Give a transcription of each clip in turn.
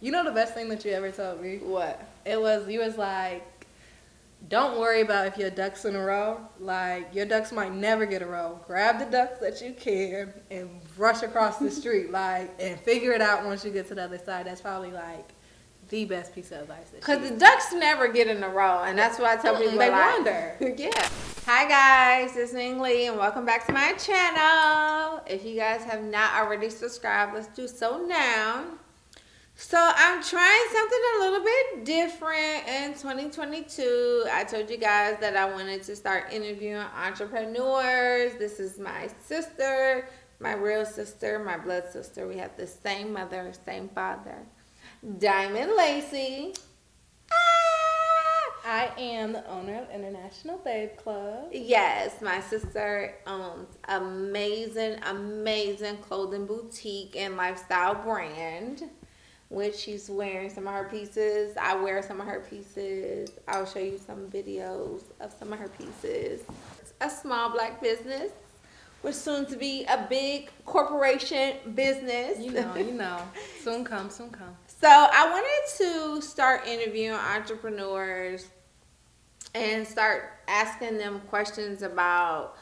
You know the best thing that you ever told me? What? You was like, don't worry about if your ducks in a row. Like, your ducks might never get a row. Grab the ducks that you can and rush across the street, like, and figure it out once you get to the other side. That's probably, like, the best piece of advice. Because the ducks never get in a row, and that's why I tell people, they like, wander. Yeah. Hi, guys. It's Ming and welcome back to my channel. If you guys have not already subscribed, let's do so now. So I'm trying something a little bit different in 2022. I told you guys that I wanted to start interviewing entrepreneurs. This is my sister, my real sister, my blood sister. We have the same mother, same father. Diamond Lacey. I am the owner of International Babe Club. Yes, my sister owns amazing clothing boutique and lifestyle brand, which she's wearing some of her pieces. I wear some of her pieces. I'll show you some videos of some of her pieces. It's a small black business. We're soon to be a big corporation business. You know. Soon come. So I wanted to start interviewing entrepreneurs and start asking them questions about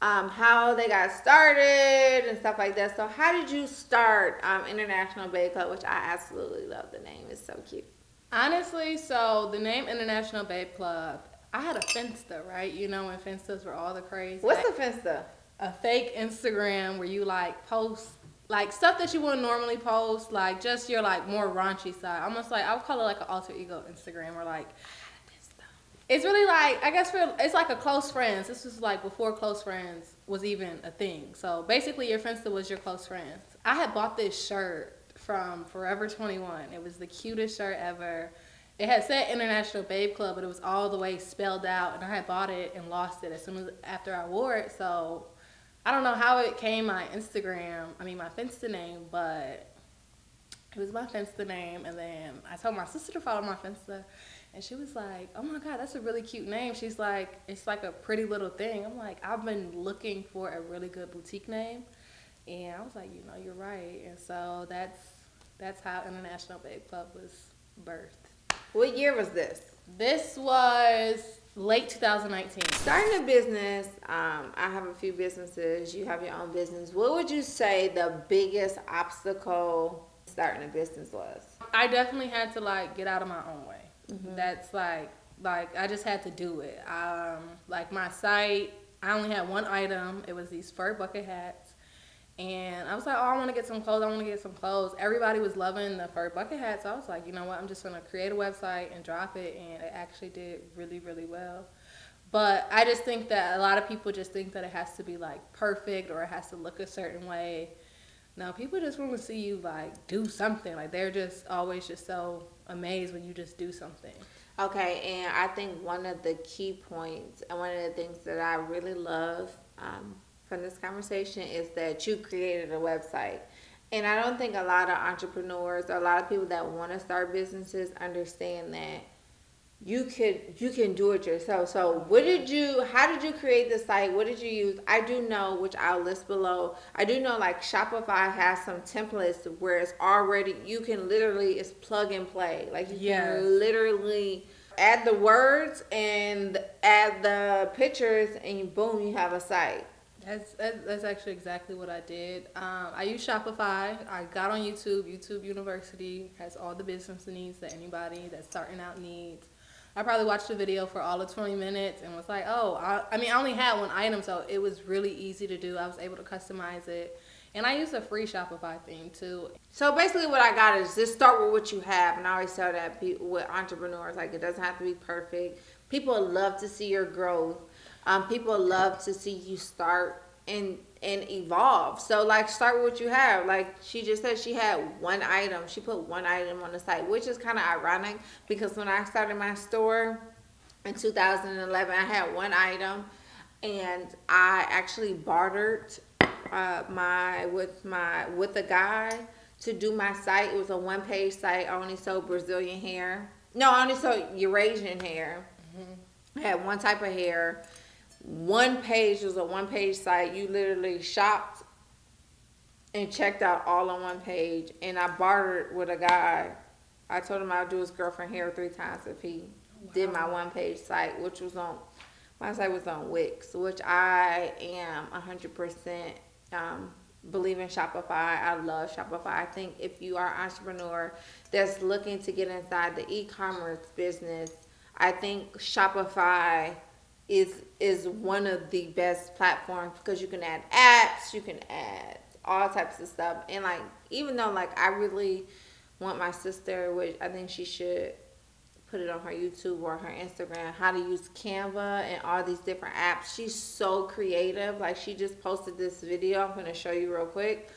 how they got started and stuff like that. So how did you start International Babe Club, which I absolutely love the name. It's so cute. Honestly, so the name International Babe Club, I had a Finsta, right? You know when Finstas were all the craze. What's a Finsta? A fake Instagram where you like post like stuff that you wouldn't normally post, like just your like more raunchy side. Almost like I would call it like an alter ego Instagram, or like it's really like, I guess it's like a close friends. This was like before close friends was even a thing. So basically your Finsta was your close friends. I had bought this shirt from Forever 21. It was the cutest shirt ever. It had said International Babe Club, but it was all the way spelled out, and I had bought it and lost it as soon as after I wore it. So I don't know how it came my Finsta name, but it was my Finsta name. And then I told my sister to follow my Finsta, and she was like, oh my God, that's a really cute name. She's like, it's like a pretty little thing. I'm like, I've been looking for a really good boutique name. And I was like, you're right. And so that's how International Babe Club was birthed. What year was this? This was late 2019. Starting a business, I have a few businesses. You have your own business. What would you say the biggest obstacle starting a business was? I definitely had to like get out of my own way. Mm-hmm. That's like I just had to do it. Like my site, I only had one item. It was these fur bucket hats. And I was like, I want to get some clothes. Everybody was loving the fur bucket hats. So I was like, you know what? I'm just going to create a website and drop it. And it actually did really, really well. But I just think that a lot of people just think that it has to be like perfect or it has to look a certain way. No, people just want to see you like do something. Like they're just always just so amazed when you just do something. Okay, and I think one of the key points and one of the things that I really love from this conversation is that you created a website. And I don't think a lot of entrepreneurs or a lot of people that want to start businesses understand that you can do it yourself. So how did you create the site? What did you use? I do know, which I'll list below, I do know like Shopify has some templates where it's already, you can literally, it's plug and play. Like you can literally add the words and add the pictures and boom, you have a site. That's actually exactly what I did. I use Shopify. I got on YouTube. YouTube University has all the business needs that anybody that's starting out needs. I probably watched the video for all of 20 minutes and was like, I only had one item, so it was really easy to do. I was able to customize it. And I use a free Shopify theme too. So basically what I got is just start with what you have. And I always tell that with entrepreneurs, like it doesn't have to be perfect. People love to see your growth. People love to see you start and evolve. So like start with what you have. Like she just said she had one item. She put one item on the site, which is kind of ironic because when I started my store in 2011, I had one item and I actually bartered with a guy to do my site. It was a one-page site. I only sold Brazilian hair. No, I only sold Eurasian hair. Mm-hmm. I had one type of hair. One page was a one-page site. You literally shopped and checked out all on one page. And I bartered with a guy I told him I would do his girlfriend hair 3 times if he did my 1-page site, which was on, my site was on Wix, which I am 100% believe in Shopify. I love Shopify. I think if you are an entrepreneur that's looking to get inside the e-commerce business, I think Shopify is one of the best platforms because you can add apps, you can add all types of stuff. And like, even though like I really want my sister, which I think she should put it on her YouTube or her Instagram, how to use Canva and all these different apps. She's so creative. Like, she just posted this video. I'm going to show you real quick.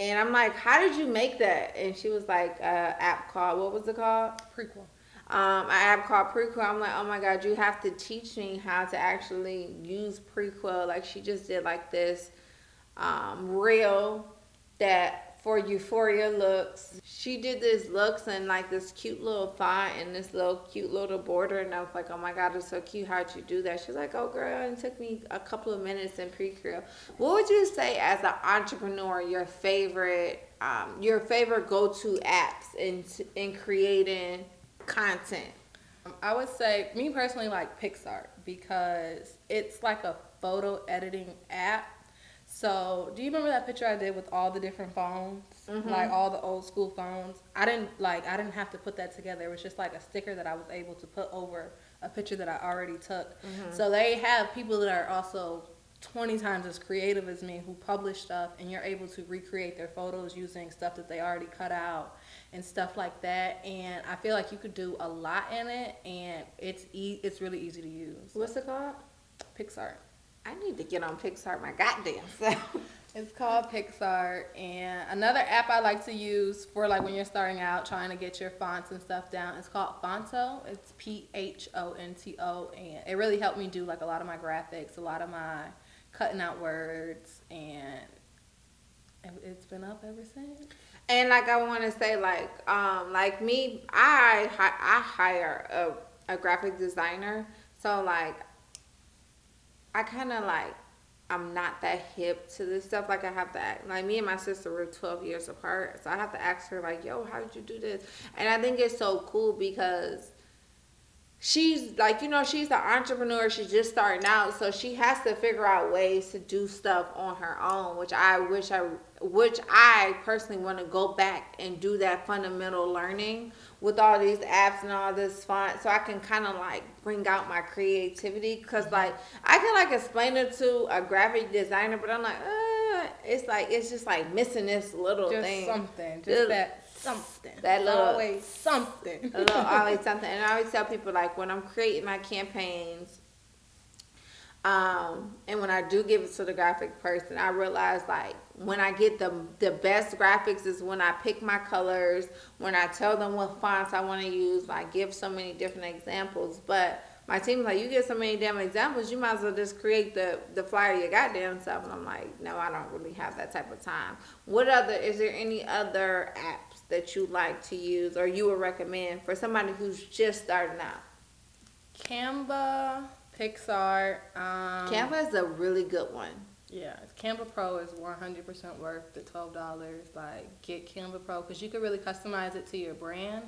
And I'm like, how did you make that? And she was like, an app called, what was it called? Prequel. An app called Prequel. I'm like, oh my God, you have to teach me how to actually use Prequel. Like, she just did like this reel that for Euphoria looks. She did this looks and like this cute little font and this little cute little border, and I was like, oh my God, it's so cute. How'd you do that? She's like, oh girl, it took me a couple of minutes in Pre-Crew. What would you say as an entrepreneur, your favorite go-to apps in creating content? I would say, me personally, like PixArt, because it's like a photo editing app. So, do you remember that picture I did with all the different phones? Mm-hmm. Like all the old school phones? I didn't have to put that together. It was just like a sticker that I was able to put over a picture that I already took. Mm-hmm. So they have people that are also 20 times as creative as me who publish stuff, and you're able to recreate their photos using stuff that they already cut out and stuff like that. And I feel like you could do a lot in it, and it's really easy to use. What's it called? PixArt. I need to get on PixArt my goddamn self. It's called PixArt. And another app I like to use for like when you're starting out trying to get your fonts and stuff down, it's called Fonto. It's Phonto, and it really helped me do like a lot of my graphics, a lot of my cutting out words, and it's been up ever since. And like I want to say, like me, I hire a graphic designer, so like I kind of like, I'm not that hip to this stuff. Like, I have to act, like, me and my sister were 12 years apart, so I have to ask her, like, yo, how did you do this? And I think it's so cool because she's like, you know, she's an entrepreneur. She's just starting out, so she has to figure out ways to do stuff on her own, which I personally want to go back and do that fundamental learning with all these apps and all this font, so I can kind of like bring out my creativity. Because like I can like explain it to a graphic designer, but I'm like, it's just like missing this little thing, something, just that something, that little always something, always something. And I always tell people, like, when I'm creating my campaigns, and when I do give it to the graphic person, I realize like when I get the best graphics is when I pick my colors, when I tell them what fonts I want to use. I give so many different examples, but my team's like, you get so many damn examples, you might as well just create the flyer your goddamn self. And I'm like, no, I don't really have that type of time. Is there any other apps that you like to use or you would recommend for somebody who's just starting out? Canva, PixArt. Canva is a really good one. Yeah, Canva Pro is 100% worth the $12. Like, get Canva Pro because you can really customize it to your brand.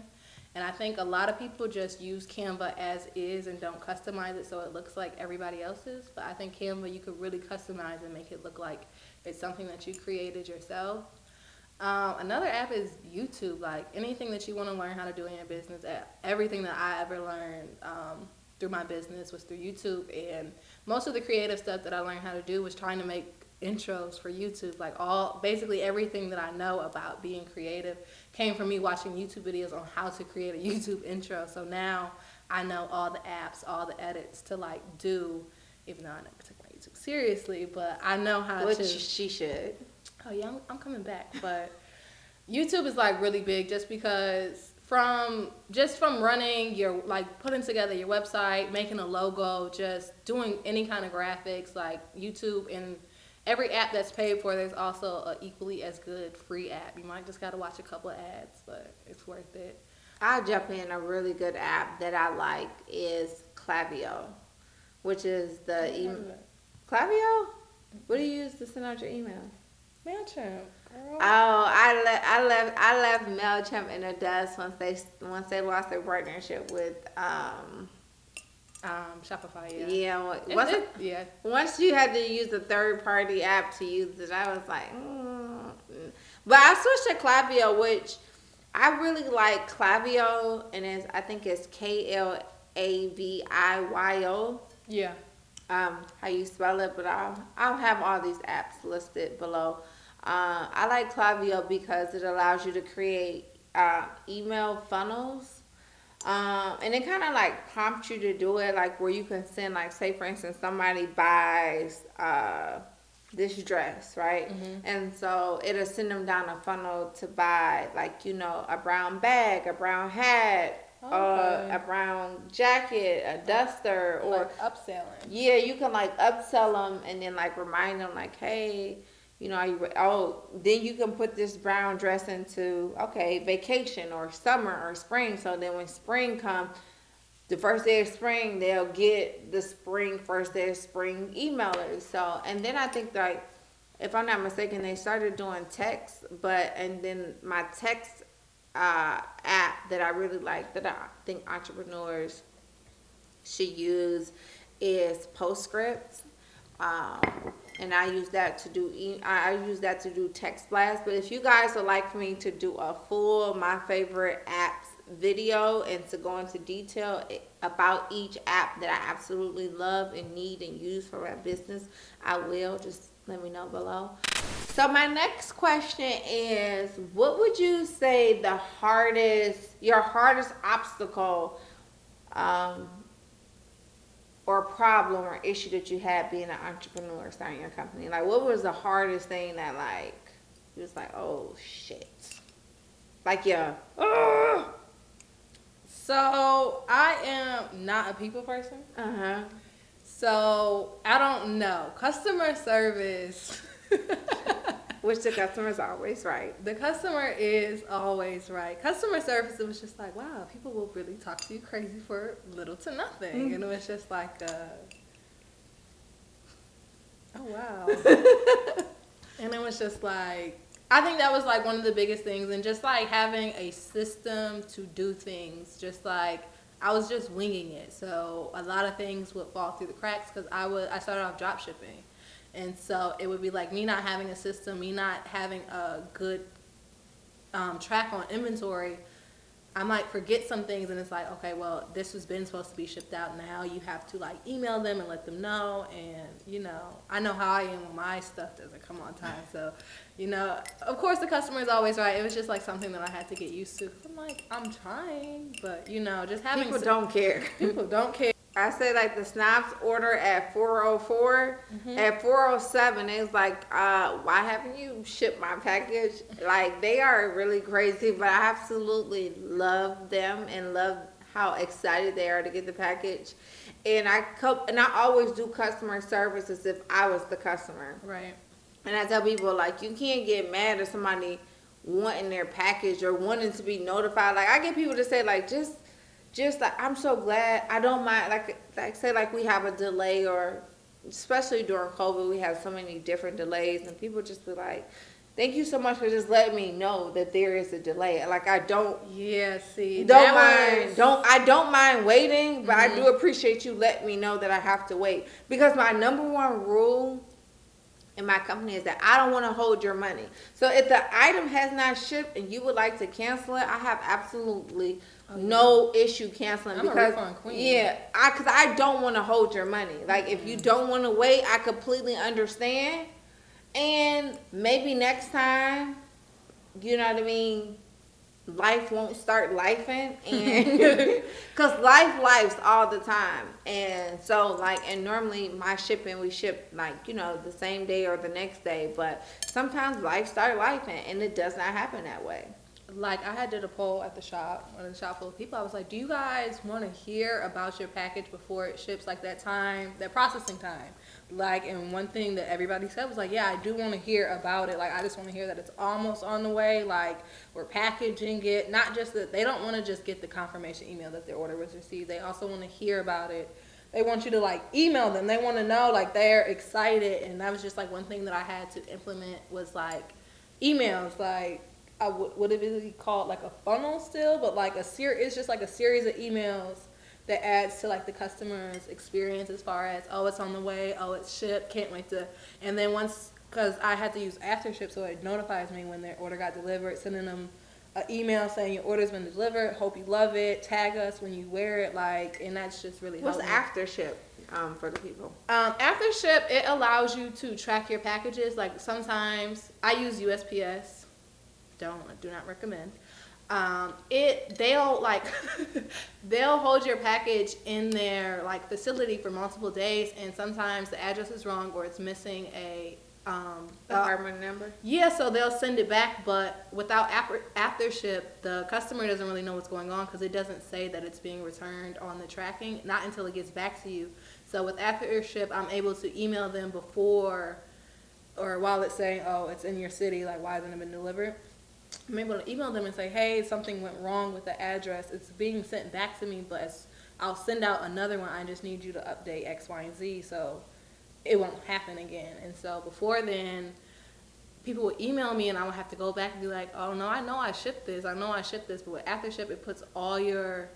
And I think a lot of people just use Canva as is and don't customize it so it looks like everybody else's. But I think Canva, you could really customize and make it look like it's something that you created yourself. Another app is YouTube. Like, anything that you want to learn how to do in your business, everything that I ever learned through my business was through YouTube, and most of the creative stuff that I learned how to do was trying to make intros for YouTube. Like, basically everything that I know about being creative came from me watching YouTube videos on how to create a YouTube intro. So now I know all the apps, all the edits to like do, even though I never took my YouTube seriously, but I know how to. Which she should. Oh yeah, I'm coming back, but YouTube is like really big just because from running your, like, putting together your website, making a logo, just doing any kind of graphics, like YouTube, and every app that's paid for, there's also an equally as good free app. You might just got to watch a couple of ads, but it's worth it. I'll jump in. A really good app that I like is Klaviyo, which is the email. Klaviyo? What do you use to send out your email? MailChimp, girl. Oh, I left MailChimp in the dust once they lost their partnership with Shopify, yeah. yeah, Yeah. once you had to use a third party app to use it, I was like, But I switched to Klaviyo, which I really like Klaviyo, and I think it's Klaviyo. Yeah. How you spell it, but I'll have all these apps listed below. I like Klaviyo because it allows you to create email funnels. And it kind of like prompts you to do it, like where you can send, like, say for instance, somebody buys this dress, right? Mm-hmm. And so it'll send them down a funnel to buy, like, a brown bag, a brown hat, a brown jacket, a duster, or like upselling. Yeah, you can like upsell them and then like remind them, like, hey, then you can put this brown dress into, okay, vacation or summer or spring. So then when spring comes, the first day of spring, they'll get the first day of spring emailers. So, and then I think, like, if I'm not mistaken, they started doing text, and then my text app that I really like, that I think entrepreneurs should use, is Postscript. And I use that to do text blasts. But if you guys would like for me to do a full my favorite apps video and to go into detail about each app that I absolutely love and need and use for my business, I will. Just let me know below. So my next question is, what would you say your hardest obstacle or problem or issue that you had being an entrepreneur starting your company? Like, what was the hardest thing that, like, you was like, oh shit, like, yeah. So I am not a people person. So I don't know. Customer service. Which the customer's always right. The customer is always right. Customer service, it was just like, wow, people will really talk to you crazy for little to nothing. Mm-hmm. And it was just like, oh, wow. And it was just like, I think that was like one of the biggest things. And just like having a system to do things, just like, I was just winging it. So a lot of things would fall through the cracks because I started off drop shipping. And so it would be like me not having a system, me not having a good track on inventory. I might forget some things, and it's like, okay, well, this has been supposed to be shipped out. Now you have to like email them and let them know. And I know how I am when my stuff doesn't come on time. So, of course the customer is always right. It was just like something that I had to get used to. I'm like, I'm trying, but just having people don't care. People don't care. I say, like, the snobs order at 4:04. Mm-hmm. At 4:07, it's like, why haven't you shipped my package? Like, they are really crazy, but I absolutely love them and love how excited they are to get the package. And I always do customer service as if I was the customer. Right. And I tell people, like, you can't get mad at somebody wanting their package or wanting to be notified. Like, I get people to say, like, just like, I'm so glad, I don't mind, like say, like, we have a delay, or especially during COVID, we have so many different delays, and people just be like, thank you so much for just letting me know that there is a delay. Like, I don't mind waiting, but I do appreciate you letting me know that I have to wait, because my number one rule in my company is that I don't want to hold your money. So if the item has not shipped and you would like to cancel it, I have absolutely no issue canceling. I'm because a refund queen. Yeah, because I don't want to hold your money. Like, if you don't want to wait, I completely understand. And maybe next time, you know what I mean, life won't start lifing, and because life's all the time. And so, like, and normally my shipping, we ship, like, the same day or the next day, but sometimes life start lifing, and it does not happen that way. Like, I had did a poll at the shop, on a shop full of people. I was like, do you guys want to hear about your package before it ships, like that processing time? Like, and one thing that everybody said was like, yeah, I do want to hear about it. Like, I just want to hear that it's almost on the way. Like, we're packaging it. Not just that, they don't want to just get the confirmation email that their order was received. They also want to hear about it. They want you to like email them. They want to know like they're excited, and that was just like one thing that I had to implement was like emails. Like I would it be called like a funnel still, but like it's just like a series of emails that adds to like the customer's experience as far as, oh, it's on the way, oh, it's shipped, can't wait to, and then once, because I had to use aftership, so it notifies me when their order got delivered, sending them an email saying your order's been delivered, hope you love it, tag us when you wear it, like, and that's just really What's helpful. aftership for the people? Aftership, it allows you to track your packages. Like sometimes I use USPS. Do not recommend. They'll like they'll hold your package in their like facility for multiple days, and sometimes the address is wrong or it's missing a Apartment number? yeah, so they'll send it back, but without aftership, the customer doesn't really know what's going on because it doesn't say that it's being returned on the tracking, not until it gets back to you. So with aftership, I'm able to email them before or while it's saying, oh, it's in your city, like why hasn't it been delivered? I'm able to email them and say, hey, something went wrong with the address. It's being sent back to me, but I'll send out another one. I just need you to update X, Y, and Z so it won't happen again. And so before then, people would email me and I would have to go back and be like, oh, no, I know I shipped this. But with AfterShip, it puts all your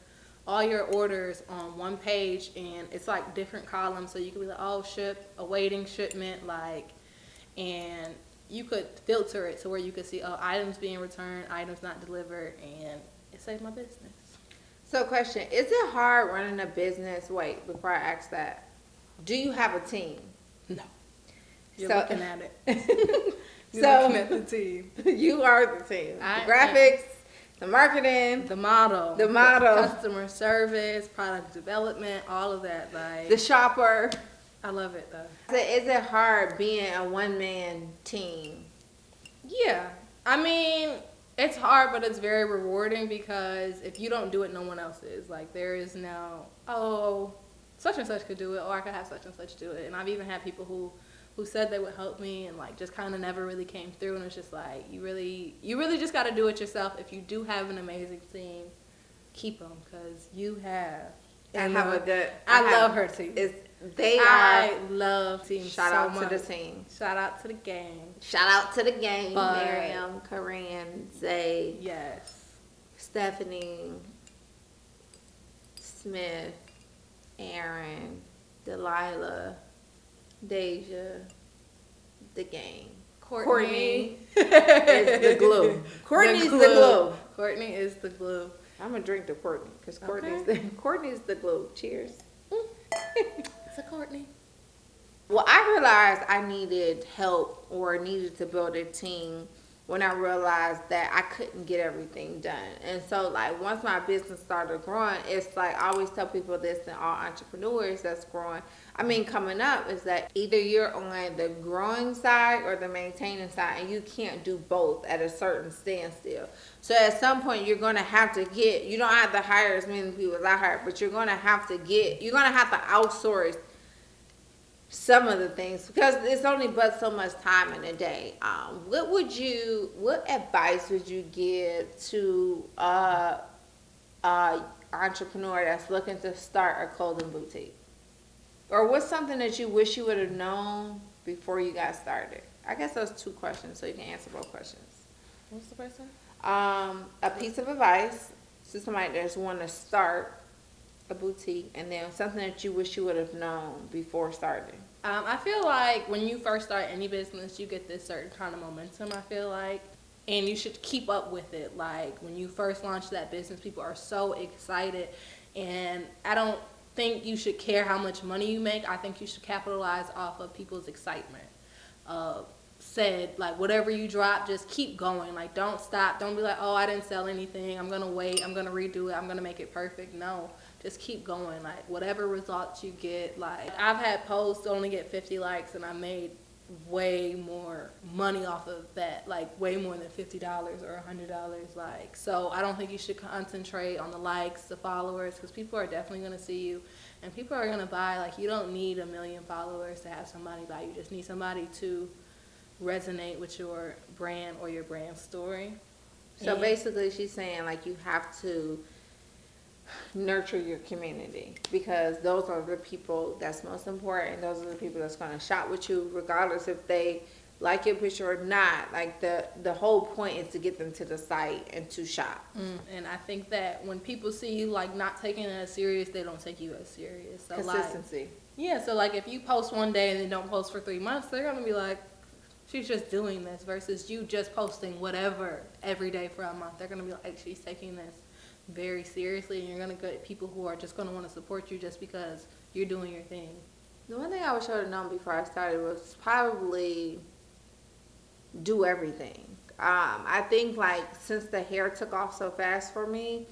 orders on one page, and it's like different columns. So you could be like, oh, ship, awaiting shipment, like, and you could filter it to where you could see, oh, items being returned, items not delivered, and it saved my business. So question, is it hard running a business? Wait, before I ask that, do you have a team? No. You're So- looking at it. You're So- looking at the team. You are the team. I The graphics, the marketing, The model. The model. Customer service, product development, all of that. Like, the shopper. I love it, though. So is it hard being a one-man team? Yeah. I mean, it's hard, but it's very rewarding because if you don't do it, no one else is. Like, there is no, oh, such and such could do it, or I could have such and such do it. And I've even had people who said they would help me and, like, just kind of never really came through. And it's just like, you really just got to do it yourself. If you do have an amazing team, keep them because you have. I love her team. I love team Shout so out much. to the team. Shout out to the gang. Shout out to the gang. But- Miriam, Corinne, Zay, Yes. Stephanie, Smith, Aaron, Delilah, Deja, the gang. Courtney is the glue. Courtney's the glue. Courtney is the glue. I'm gonna drink to Courtney because Okay. Courtney's the glue. Cheers. It's a Courtney. Well, I realized I needed help or needed to build a team when I realized that I couldn't get everything done. And so, like, once my business started growing, it's like I always tell people this, and all entrepreneurs that's growing, coming up, is that either you're on the growing side or the maintaining side, and you can't do both at a certain standstill. So at some point, you're going to have to you don't have to hire as many people as I hired, but you're going to have to outsource some of the things because it's only but so much time in a day. What advice would you give to a entrepreneur that's looking to start a clothing boutique? Or what's something that you wish you would have known before you got started? I guess those two questions, so you can answer both questions. What's the first one? A piece of advice to somebody that's want to start a boutique, and then something that you wish you would have known before starting. I feel like when you first start any business, you get this certain kind of momentum, I feel like, and you should keep up with it. Like, when you first launch that business, people are so excited, and I don't think you should care how much money you make. I think you should capitalize off of people's excitement. Like, whatever you drop, just keep going. Like, don't stop. Don't be like, oh, I didn't sell anything. I'm going to wait. I'm going to redo it. I'm going to make it perfect. No, just keep going. Like, whatever results you get. Like, I've had posts only get 50 likes, and I made way more money off of that. Like, way more than $50 or $100. Like, so I don't think you should concentrate on the likes, the followers, because people are definitely going to see you. And people are going to buy. Like, you don't need 1 million followers to have somebody buy. You just need somebody to resonate with your brand or your brand story. So basically she's saying, like, you have to nurture your community, because those are the people that's most important. Those are the people that's going to shop with you regardless if they like your picture or not. Like the whole point is to get them to the site and to shop. And I think that when people see you like not taking it as serious, they don't take you as serious. So Consistency. Like, yeah, so like if you post one day and then don't post for 3 months, they're gonna be like, she's just doing this, versus you just posting whatever every day for a month. They're gonna be like, she's taking this very seriously, and you're gonna get people who are just gonna want to support you just because you're doing your thing. The one thing I wish I would have known before I started was probably do everything. I think like since the hair took off so fast for me,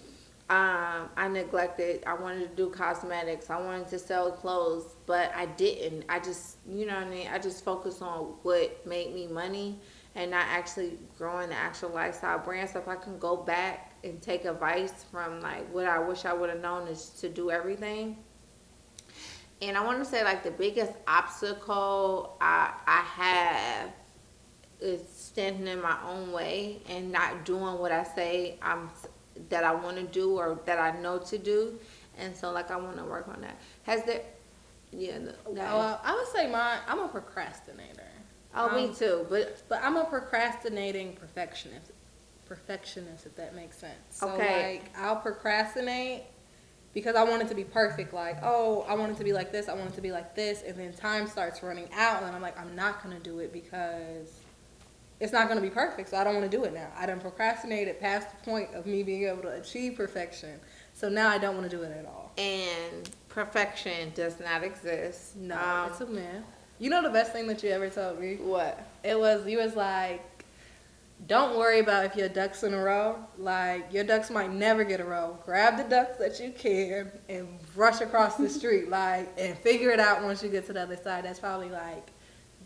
I neglected. I wanted to do cosmetics. I wanted to sell clothes, but I didn't. I just, you know what I mean? I just focused on what made me money and not actually growing the actual lifestyle brand. So if I can go back and take advice from like what I wish I would have known is to do everything. And I want to say like the biggest obstacle I have is standing in my own way and not doing what I say that I want to do or that I know to do. And so like I want to work on that. Has there? Yeah. I would say I'm a procrastinator. Oh, me too. But I'm a procrastinating perfectionist. If that makes sense. So okay. Like I'll procrastinate because I want it to be perfect. Like, oh, I want it to be like this. I want it to be like this. And then time starts running out, and I'm like, I'm not gonna do it because it's not gonna be perfect. So I don't want to do it now. I done procrastinated past the point of me being able to achieve perfection. So now I don't want to do it at all. And perfection does not exist. No, it's a myth. You know the best thing that you ever told me? What? You was like, don't worry about if your ducks in a row. Like, your ducks might never get a row. Grab the ducks that you can and rush across the street, like, and figure it out once you get to the other side. That's probably like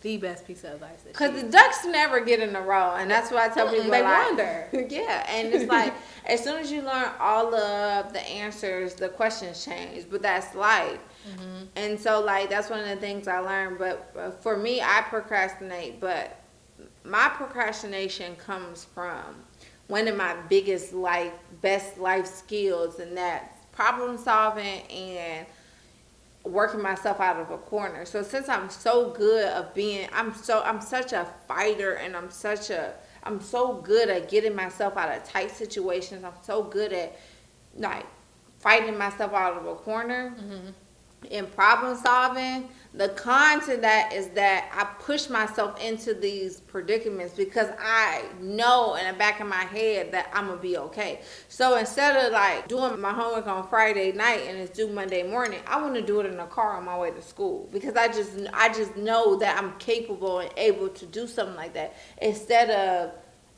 the best piece of advice. Because the ducks never get in a row, and that's why I tell people they like, wander. Yeah, and it's like as soon as you learn all of the answers, the questions change. But that's life. Mm-hmm. And so like that's one of the things I learned. But for me, I procrastinate, but my procrastination comes from one of my best life skills, and that's problem solving and working myself out of a corner. So since I'm so good of I'm such a fighter, and I'm so good at getting myself out of tight situations. I'm so good at like fighting myself out of a corner. Mm-hmm. In problem solving. The con to that is that I push myself into these predicaments because I know in the back of my head that I'm gonna be okay. So instead of like doing my homework on Friday night and it's due Monday morning, I want to do it in the car on my way to school because I just know that I'm capable and able to do something like that, instead of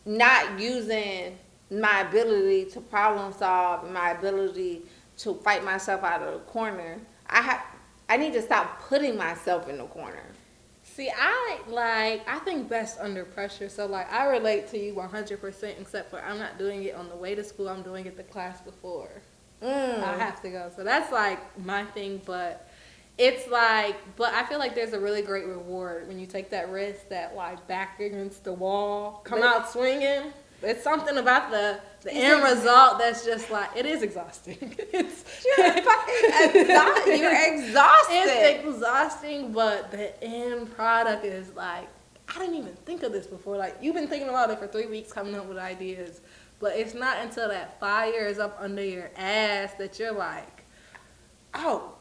not using my ability to problem solve and my ability to fight myself out of the corner. I need to stop putting myself in the corner. See, I think best under pressure. So, like, I relate to you 100%, except for I'm not doing it on the way to school. I'm doing it the class before. I have to go. So that's, like, my thing. But it's, like, but I feel like there's a really great reward when you take that risk, that, like, back against the wall, come out swinging. It's something about the end result that's just like, it is exhausting. You're exhausted. It's exhausting, but the end product is like, I didn't even think of this before. Like, you've been thinking about it for 3 weeks, coming up with ideas, but it's not until that fire is up under your ass that you're like, oh,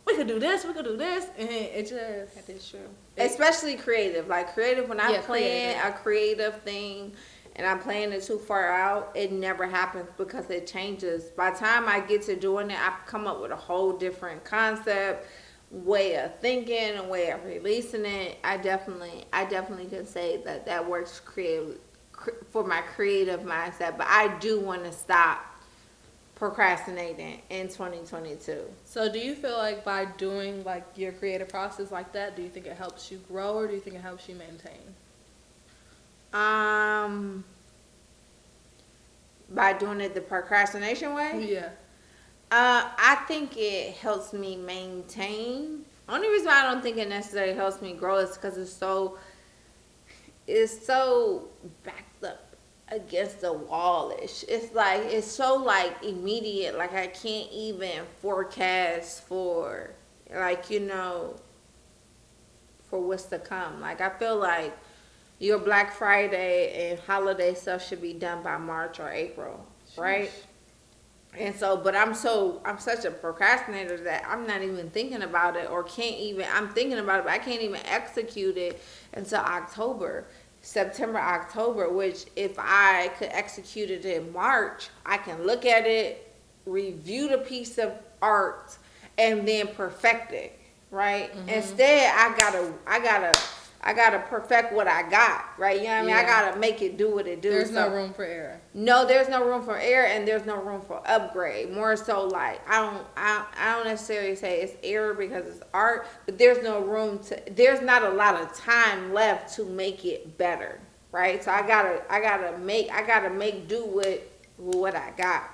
we could do this, and it just... That is true. Especially creative. Like, creative, when I plan a creative thing and I'm planning it too far out, it never happens because it changes. By the time I get to doing it, I come up with a whole different concept, way of thinking, a way of releasing it. I definitely can say that works for my creative mindset, but I do want to stop procrastinating in 2022. So do you feel like by doing like your creative process like that, do you think it helps you grow, or do you think it helps you maintain? By doing it the procrastination way? Yeah. I think it helps me maintain. Only reason why I don't think it necessarily helps me grow is because it's so backed up against the wallish. It's like it's so like immediate. Like I can't even forecast for like for what's to come. Like I feel like your Black Friday and holiday stuff should be done by March or April, right? And so, but I'm such a procrastinator that I'm not even thinking about it or can't even, I'm thinking about it, but I can't even execute it until October, September, October, which if I could execute it in March, I can look at it, review the piece of art, and then perfect it, right? Mm-hmm. Instead, I gotta perfect what I got, right? You know what I mean? I gotta make it do what it do. There's no room for error. No, there's no room for error, and there's no room for upgrade. More so, like I don't necessarily say it's error because it's art, but there's no room to. There's not a lot of time left to make it better, right? So I gotta make do with what I got,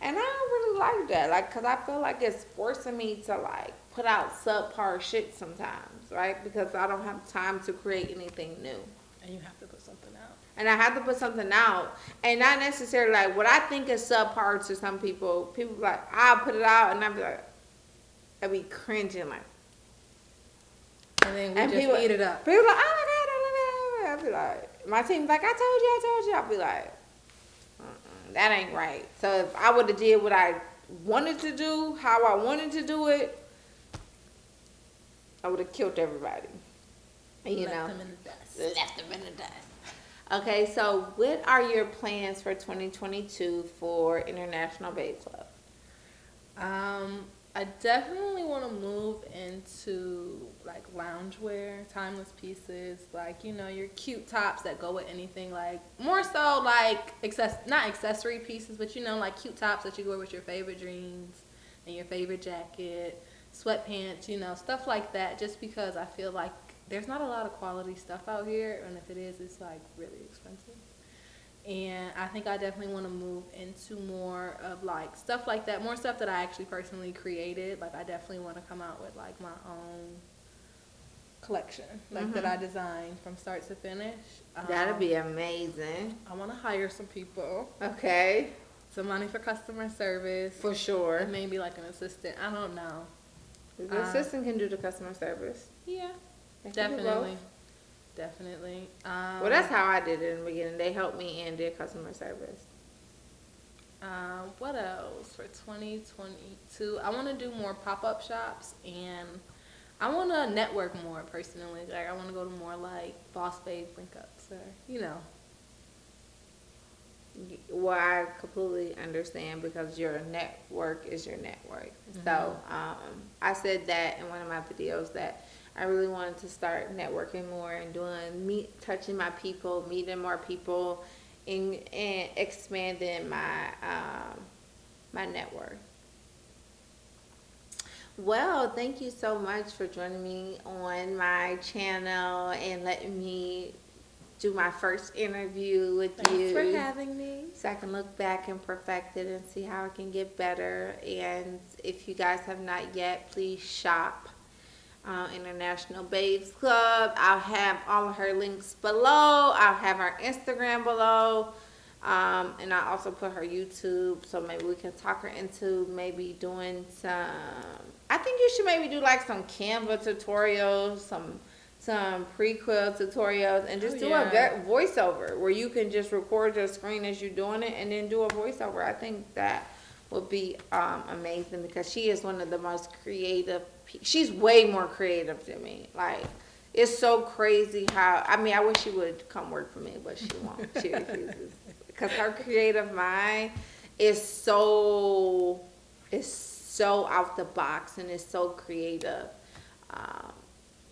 and I don't really like that, like, cause I feel like it's forcing me to like put out subpar shit sometimes, right? Because I don't have time to create anything new. And you have to put something out. And I have to put something out. And not necessarily like what I think is subpar to some people. People like, I'll put it out and I'll be like, I'll be cringing like. And then we just eat it up. People like, oh my God, I'll be like, my team's like, I told you. I'll be like, that ain't right. So if I would have did what I wanted to do, how I wanted to do it, I would have killed everybody. Left them in the dust. Left them in the dust. Okay, so what are your plans for 2022 for International Babe Club? I definitely want to move into like loungewear, timeless pieces, like your cute tops that go with anything. Like more so like not accessory pieces, but like cute tops that you wear with your favorite jeans and your favorite jacket, sweatpants, stuff like that. Just because I feel like there's not a lot of quality stuff out here, and if it is, it's like really expensive. And I think I definitely want to move into more of like stuff like that, more stuff that I actually personally created. Like I definitely want to come out with like my own collection, like that I designed from start to finish. That'd be amazing. I want to hire some people. Okay. Some money for customer service. For sure. And maybe like an assistant. I don't know. The assistant can do the customer service. Yeah. Definitely. Well, that's how I did it in the beginning. They helped me and did customer service. What else for 2022? I want to do more pop-up shops, and I want to network more personally. Like I want to go to more like Boss Babe link-ups, or Well, I completely understand because your network is your network. So I said that in one of my videos that I really wanted to start networking more and touching my people, meeting more people, and expanding my my network. Well, thank you so much for joining me on my channel and letting me do my first interview with you. Thanks for having me. So I can look back and perfect it and see how I can get better. And if you guys have not yet, please shop International Babes Club. I'll have all of her links below. I'll have her Instagram below. And I also put her YouTube, so maybe we can talk her into maybe doing some, I think you should maybe do like some Canva tutorials, some pre-quill tutorials, and just do a voiceover where you can just record your screen as you're doing it and then do a voiceover. I think that would be amazing because she is one of the most creative. She's way more creative than me. Like, it's so crazy how, I mean, I wish she would come work for me, but she won't. She refuses. Because her creative mind is so out the box and is so creative.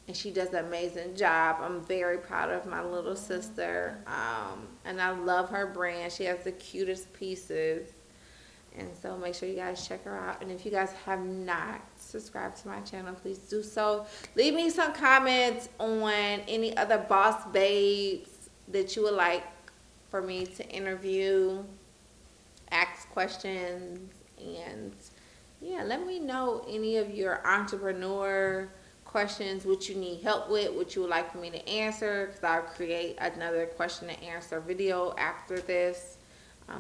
And she does an amazing job. I'm very proud of my little sister. And I love her brand. She has the cutest pieces. And so make sure you guys check her out. And if you guys have not subscribed to my channel, please do so. Leave me some comments on any other boss babes that you would like for me to interview, ask questions, and yeah, let me know any of your entrepreneur questions, what you need help with, what you would like for me to answer, because I'll create another question and answer video after this,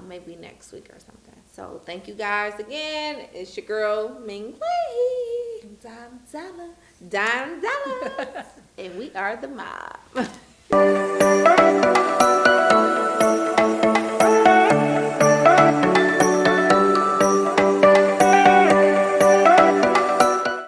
maybe next week or something. So thank you guys again. It's your girl Ming Lee, Don Zella, and we are the mob.